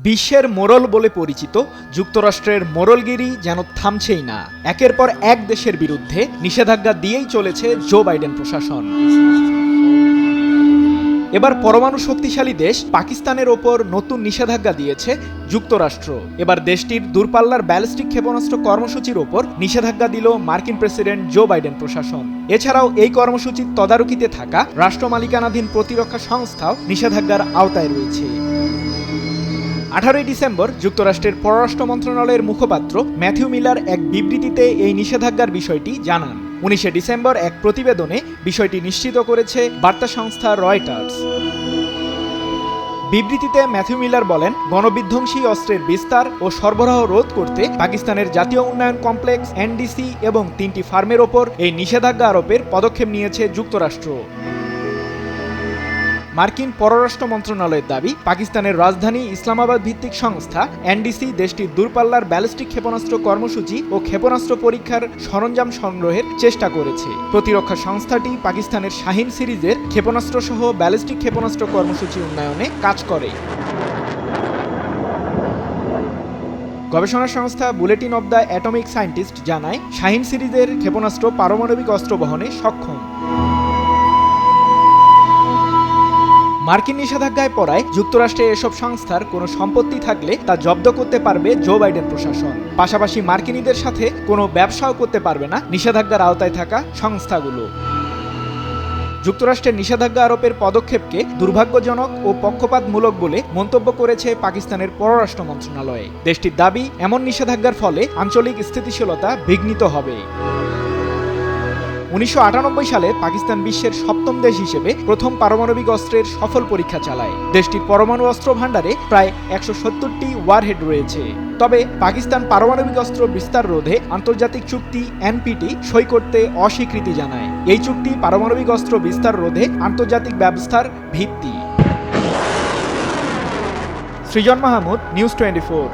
বিশ্বের মোড়ল বলে পরিচিত যুক্তরাষ্ট্রের মোড়লগিরি যেন থামছেই না। একের পর এক দেশের বিরুদ্ধে নিষেধাজ্ঞা দিয়েই চলেছে জো বাইডেন প্রশাসন। এবার পরমাণু শক্তিশালী দেশ পাকিস্তানের ওপর নতুন নিষেধাজ্ঞা দিয়েছে যুক্তরাষ্ট্র। এবার দেশটির দূরপাল্লার ব্যালিস্টিক ক্ষেপণাস্ত্র কর্মসূচির ওপর নিষেধাজ্ঞা দিল মার্কিন প্রেসিডেন্ট জো বাইডেন প্রশাসন। এছাড়াও এই কর্মসূচির তদারকিতে থাকা রাষ্ট্র মালিকানাধীন প্রতিরক্ষা সংস্থাও নিষেধাজ্ঞার আওতায় রয়েছে। 18 ডিসেম্বর যুক্তরাষ্ট্রের পররাষ্ট্র মন্ত্রণালয়ের মুখপাত্র ম্যাথিউ মিলার এক বিবৃতিতে এই নিষেধাজ্ঞার বিষয়টি জানান। 19 ডিসেম্বর এক প্রতিবেদনে বিষয়টি নিশ্চিত করেছে বার্তা সংস্থা রয়টার্স। বিবৃতিতে ম্যাথিউ মিলার বলেন, গণবিধ্বংসী অস্ত্রের বিস্তার ও সরবরাহ রোধ করতে পাকিস্তানের জাতীয় উন্নয়ন কমপ্লেক্স এনডিসি এবং 3টি ফার্মের ওপর এই নিষেধাজ্ঞা আরোপের পদক্ষেপ নিয়েছে যুক্তরাষ্ট্র। মার্কিন পররাষ্ট্র মন্ত্রণালয়ের দাবি, পাকিস্তানের রাজধানী ইসলামাবাদ ভিত্তিক সংস্থা এনডিসি দেশটির দূরপাল্লার ব্যালিস্টিক ক্ষেপণাস্ত্র কর্মসূচি ও ক্ষেপণাস্ত্র পরীক্ষার সরঞ্জাম সংগ্রহের চেষ্টা করেছে। প্রতিরক্ষা সংস্থাটি পাকিস্তানের শাহিন সিরিজের ক্ষেপণাস্ত্র সহ ব্যালিস্টিক ক্ষেপণাস্ত্র কর্মসূচি উন্নয়নে কাজ করে। গবেষণা সংস্থা bulletin of the atomic scientist জানায়, শাহিন সিরিজের ক্ষেপণাস্ত্র পারমাণবিক অস্ত্র বহনে সক্ষম। মার্কিন নিষেধাজ্ঞায় পড়ায় যুক্তরাষ্ট্রে এসব সংস্থার কোনো সম্পত্তি থাকলে তা জব্দ করতে পারবে জো বাইডেন প্রশাসন। পাশাপাশি মার্কিনীদের সাথে কোনো ব্যবসাও করতে পারবে না নিষেধাজ্ঞার আওতায় থাকা সংস্থাগুলো। যুক্তরাষ্ট্রের নিষেধাজ্ঞা আরোপের পদক্ষেপকে দুর্ভাগ্যজনক ও পক্ষপাতমূলক বলে মন্তব্য করেছে পাকিস্তানের পররাষ্ট্র মন্ত্রণালয়। দেশটির দাবি, এমন নিষেধাজ্ঞার ফলে আঞ্চলিক স্থিতিশীলতা বিঘ্নিত হবে। 1998 সালে পাকিস্তান বিশ্বের 7ম দেশ হিসেবে প্রথম পারমাণবিক অস্ত্রের সফল পরীক্ষা চালায়। দেশটির পরমাণু অস্ত্র ভাণ্ডারে প্রায় 170টি ওয়ারহেড রয়েছে। তবে পাকিস্তান পারমাণবিক অস্ত্র বিস্তার রোধে আন্তর্জাতিক চুক্তি এনপিটি সই করতে অস্বীকৃতি জানায়। এই চুক্তি পারমাণবিক অস্ত্র বিস্তার রোধে আন্তর্জাতিক ব্যবস্থার ভিত্তি। সৃজন মাহমুদ, নিউজ 24।